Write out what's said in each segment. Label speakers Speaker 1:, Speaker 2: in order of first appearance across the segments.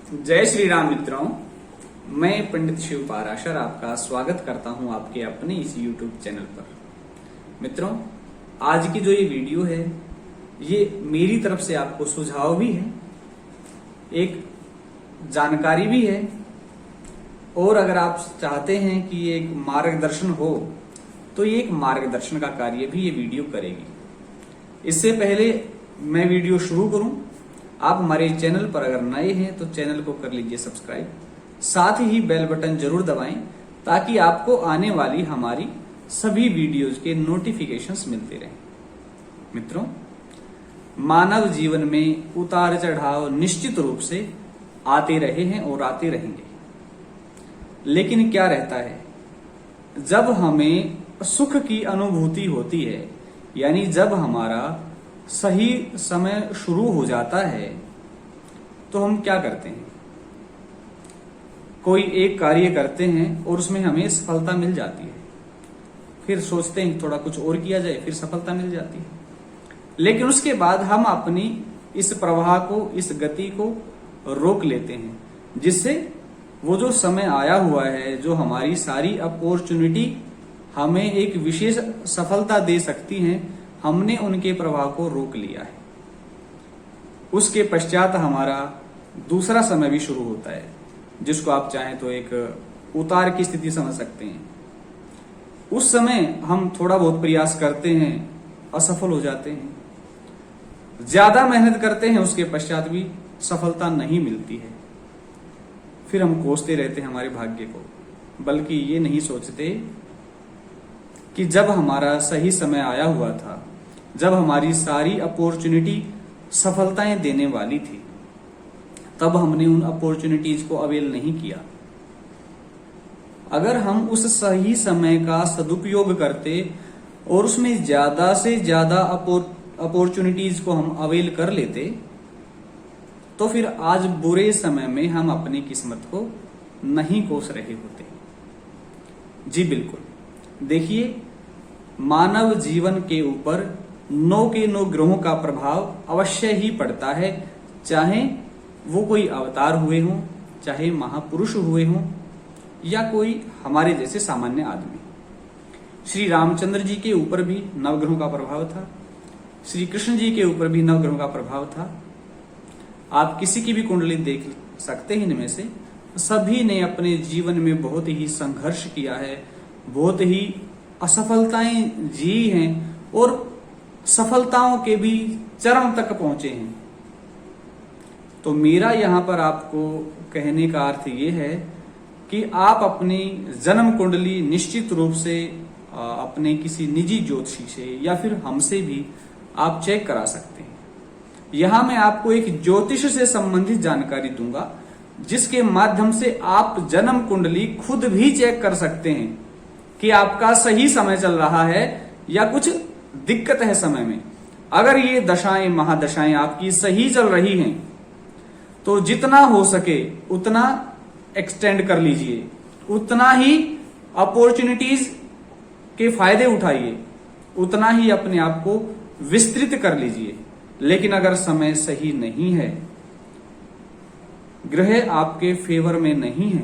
Speaker 1: जय श्री राम मित्रों, मैं पंडित शिव पाराशर आपका स्वागत करता हूं आपके अपने इस YouTube चैनल पर। मित्रों, आज की जो ये वीडियो है ये मेरी तरफ से आपको सुझाव भी है, एक जानकारी भी है, और अगर आप चाहते हैं कि ये एक मार्गदर्शन हो तो ये एक मार्गदर्शन का कार्य भी ये वीडियो करेगी। इससे पहले मैं वीडियो शुरू करूं, आप हमारे चैनल पर अगर नए हैं तो चैनल को कर लीजिए सब्सक्राइब, साथ ही बेल बटन जरूर दबाएं ताकि आपको आने वाली हमारी सभी वीडियोज के नोटिफिकेशंस मिलते रहें। मित्रों, मानव जीवन में उतार चढ़ाव निश्चित रूप से आते रहे हैं और आते रहेंगे, लेकिन क्या रहता है, जब हमें सुख की अनुभूति होती है, यानी जब हमारा सही समय शुरू हो जाता है, तो हम क्या करते हैं, कोई एक कार्य करते हैं और उसमें हमें सफलता मिल जाती है, फिर सोचते हैं थोड़ा कुछ और किया जाए, फिर सफलता मिल जाती है, लेकिन उसके बाद हम अपनी इस प्रवाह को, इस गति को रोक लेते हैं, जिससे वो जो समय आया हुआ है, जो हमारी सारी अपॉर्चुनिटी हमें एक विशेष सफलता दे सकती हैं, हमने उनके प्रवाह को रोक लिया है। उसके पश्चात हमारा दूसरा समय भी शुरू होता है, जिसको आप चाहें तो एक उतार की स्थिति समझ सकते हैं। उस समय हम थोड़ा बहुत प्रयास करते हैं, असफल हो जाते हैं, ज्यादा मेहनत करते हैं, उसके पश्चात भी सफलता नहीं मिलती है। फिर हम कोसते रहते हैं हमारे भाग्य को, बल्कि ये नहीं सोचते कि जब हमारा सही समय आया हुआ था, जब हमारी सारी अपॉर्चुनिटी सफलताएं देने वाली थी, तब हमने उन अपॉर्चुनिटीज को अवेल नहीं किया। अगर हम उस सही समय का सदुपयोग करते और उसमें ज्यादा से ज्यादा अपॉर्चुनिटीज को हम अवेल कर लेते, तो फिर आज बुरे समय में हम अपनी किस्मत को नहीं कोस रहे होते। जी बिल्कुल, देखिए, मानव जीवन के ऊपर 9 के 9 ग्रहों का प्रभाव अवश्य ही पड़ता है, चाहे वो कोई अवतार हुए हों, चाहे महापुरुष हुए हों, या कोई हमारे जैसे सामान्य आदमी। श्री रामचंद्र जी के ऊपर भी नवग्रहों का प्रभाव था, श्री कृष्ण जी के ऊपर भी नवग्रहों का प्रभाव था। आप किसी की भी कुंडली देख सकते हैं, इनमें से सभी ने अपने जीवन में बहुत ही संघर्ष किया है, बहुत ही असफलताएं जी हैं, और सफलताओं के भी चरम तक पहुंचे हैं। तो मेरा यहां पर आपको कहने का अर्थ ये है कि आप अपनी जन्म कुंडली निश्चित रूप से अपने किसी निजी ज्योतिषी से या फिर हमसे भी आप चेक करा सकते हैं। यहां मैं आपको एक ज्योतिष से संबंधित जानकारी दूंगा, जिसके माध्यम से आप जन्म कुंडली खुद भी चेक कर सकते हैं कि आपका सही समय चल रहा है या कुछ दिक्कत है समय में। अगर ये दशाएं, महादशाएं आपकी सही चल रही हैं, तो जितना हो सके उतना एक्सटेंड कर लीजिए, उतना ही अपॉर्चुनिटीज के फायदे उठाइए, उतना ही अपने आप को विस्तृत कर लीजिए। लेकिन अगर समय सही नहीं है, ग्रह आपके फेवर में नहीं है,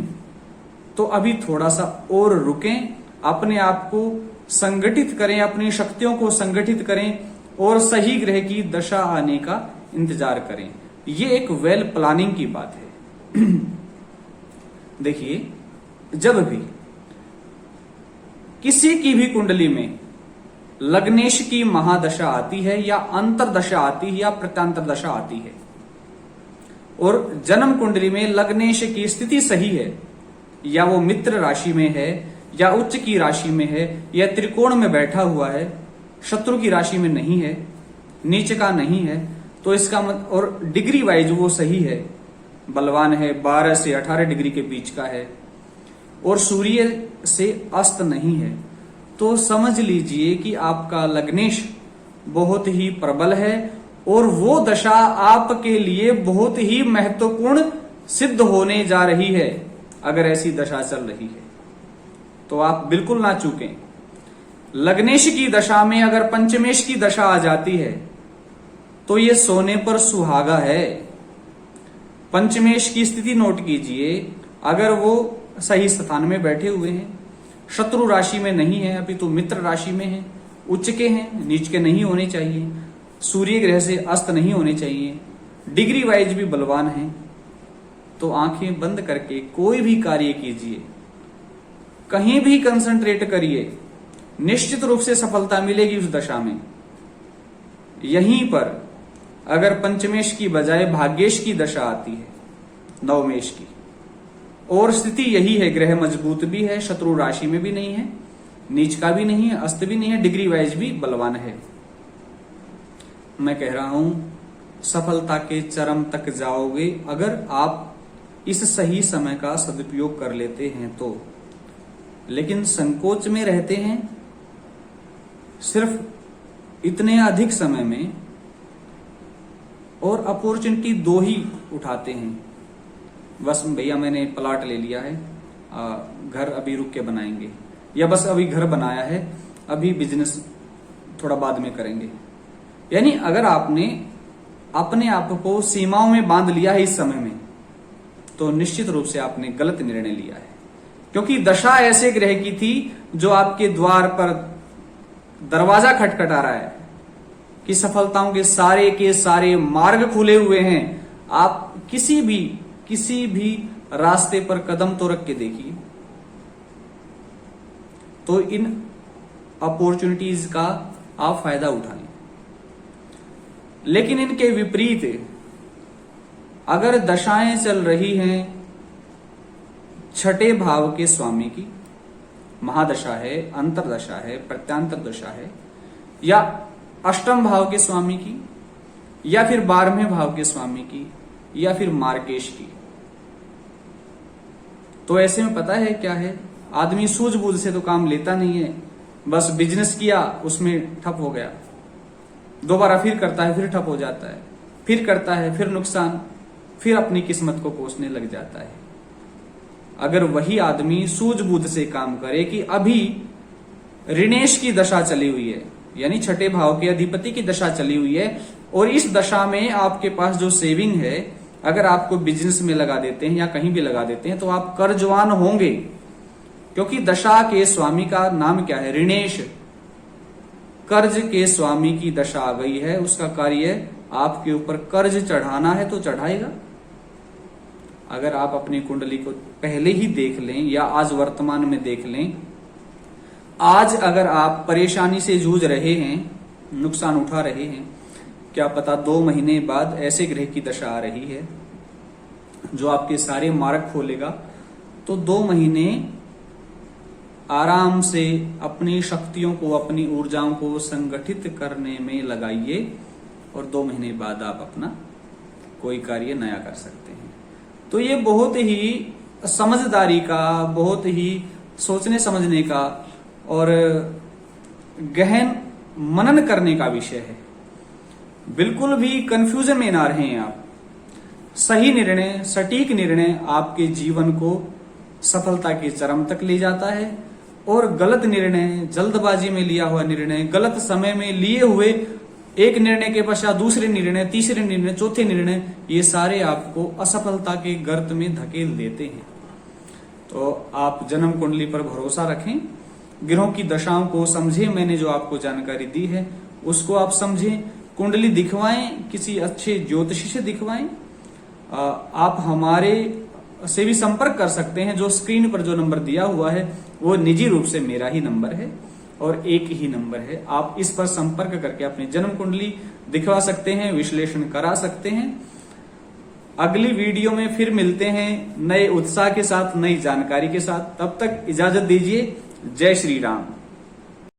Speaker 1: तो अभी थोड़ा सा और रुकें, अपने आप को संगठित करें, अपनी शक्तियों को संगठित करें और सही ग्रह की दशा आने का इंतजार करें। ये एक वेल प्लानिंग की बात है। देखिए, जब भी किसी की भी कुंडली में लग्नेश की महादशा आती है, या अंतरदशा आती है, या प्रत्यांतर दशा आती है, और जन्म कुंडली में लग्नेश की स्थिति सही है, या वो मित्र राशि में है, या उच्च की राशि में है, या त्रिकोण में बैठा हुआ है, शत्रु की राशि में नहीं है, नीच का नहीं है, तो इसका और डिग्री वाइज वो सही है, बलवान है, 12 से 18 डिग्री के बीच का है, और सूर्य से अस्त नहीं है, तो समझ लीजिए कि आपका लग्नेश बहुत ही प्रबल है, और वो दशा आपके लिए बहुत ही महत्वपूर्ण सिद्ध होने जा रही है। अगर ऐसी दशा चल रही है तो आप बिल्कुल ना चूकें। लग्नेश की दशा में अगर पंचमेश की दशा आ जाती है, तो ये सोने पर सुहागा है। पंचमेश की स्थिति नोट कीजिए, अगर वो सही स्थान में बैठे हुए हैं, शत्रु राशि में नहीं है, अपितु मित्र राशि में है, उच्च के हैं, नीच के नहीं होने चाहिए, सूर्य ग्रह से अस्त नहीं होने चाहिए, डिग्री वाइज भी बलवान है, तो आंखें बंद करके कोई भी कार्य कीजिए, कहीं भी कंसंट्रेट करिए, निश्चित रूप से सफलता मिलेगी उस दशा में। यहीं पर अगर पंचमेश की बजाय भाग्येश की दशा आती है, नवमेश की, और स्थिति यही है, ग्रह मजबूत भी है, शत्रु राशि में भी नहीं है, नीच का भी नहीं है, अस्त भी नहीं है, डिग्री वाइज भी बलवान है, मैं कह रहा हूं सफलता के चरम तक जाओगे अगर आप इस सही समय का सदुपयोग कर लेते हैं तो। लेकिन संकोच में रहते हैं, सिर्फ इतने अधिक समय में, और अपॉर्चुनिटी दो ही उठाते हैं, बस भैया मैंने प्लॉट ले लिया है, घर अभी रुक के बनाएंगे, या बस अभी घर बनाया है, अभी बिजनेस थोड़ा बाद में करेंगे। यानी अगर आपने अपने आप को सीमाओं में बांध लिया है इस समय में, तो निश्चित रूप से आपने गलत निर्णय लिया है, क्योंकि दशा ऐसे ग्रह की थी जो आपके द्वार पर दरवाजा खटखटा रहा है कि सफलताओं के सारे मार्ग खुले हुए हैं। आप किसी भी रास्ते पर कदम तो रख के देखिए, तो इन अपॉर्चुनिटीज का आप फायदा उठाएं। लेकिन इनके विपरीत अगर दशाएं चल रही हैं छठे भाव के स्वामी की, महादशा है, अंतरदशा है, प्रत्यांतर दशा है, या अष्टम भाव के स्वामी की, या फिर 12वें भाव के स्वामी की, या फिर मार्केश की, तो ऐसे में पता है क्या है, आदमी सूझबूझ से तो काम लेता नहीं है, बस बिजनेस किया, उसमें ठप हो गया, दोबारा फिर करता है, फिर ठप हो जाता है, फिर करता है, फिर नुकसान, फिर अपनी किस्मत को कोसने लग जाता है। अगर वही आदमी सूझबूझ से काम करे कि अभी ऋणेश की दशा चली हुई है, यानी छठे भाव के अधिपति की दशा चली हुई है, और इस दशा में आपके पास जो सेविंग है, अगर आपको बिजनेस में लगा देते हैं या कहीं भी लगा देते हैं, तो आप कर्जवान होंगे, क्योंकि दशा के स्वामी का नाम क्या है, ऋणेश, कर्ज के स्वामी की दशा आ गई है, उसका कार्य आपके ऊपर कर्ज चढ़ाना है तो चढ़ाएगा। अगर आप अपनी कुंडली को पहले ही देख लें या आज वर्तमान में देख लें, आज अगर आप परेशानी से जूझ रहे हैं, नुकसान उठा रहे हैं, क्या पता 2 महीने बाद ऐसे ग्रह की दशा आ रही है जो आपके सारे मार्ग खोलेगा, तो 2 महीने आराम से अपनी शक्तियों को, अपनी ऊर्जाओं को संगठित करने में लगाइए, और 2 महीने बाद आप अपना कोई कार्य नया कर सकते हैं। तो ये बहुत ही समझदारी का, बहुत ही सोचने समझने का और गहन मनन करने का विषय है। बिल्कुल भी कंफ्यूजन में ना रहें आप। सही निर्णय, सटीक निर्णय आपके जीवन को सफलता के चरम तक ले जाता है, और गलत निर्णय, जल्दबाजी में लिया हुआ निर्णय, गलत समय में लिए हुए एक निर्णय के पश्चात दूसरे निर्णय, तीसरे निर्णय, चौथे निर्णय, ये सारे आपको असफलता के गर्त में धकेल देते हैं। तो आप जन्म कुंडली पर भरोसा रखें, ग्रहों की दशाओं को समझें, मैंने जो आपको जानकारी दी है उसको आप समझें, कुंडली दिखवाएं, किसी अच्छे ज्योतिषी से दिखवाएं। आप हमारे से भी संपर्क कर सकते हैं, जो स्क्रीन पर जो नंबर दिया हुआ है वो निजी रूप से मेरा ही नंबर है और एक ही नंबर है। आप इस पर संपर्क करके अपनी जन्म कुंडली दिखवा सकते हैं, विश्लेषण करा सकते हैं। अगली वीडियो में फिर मिलते हैं नए उत्साह के साथ, नई जानकारी के साथ। तब तक इजाजत दीजिए। जय श्री राम।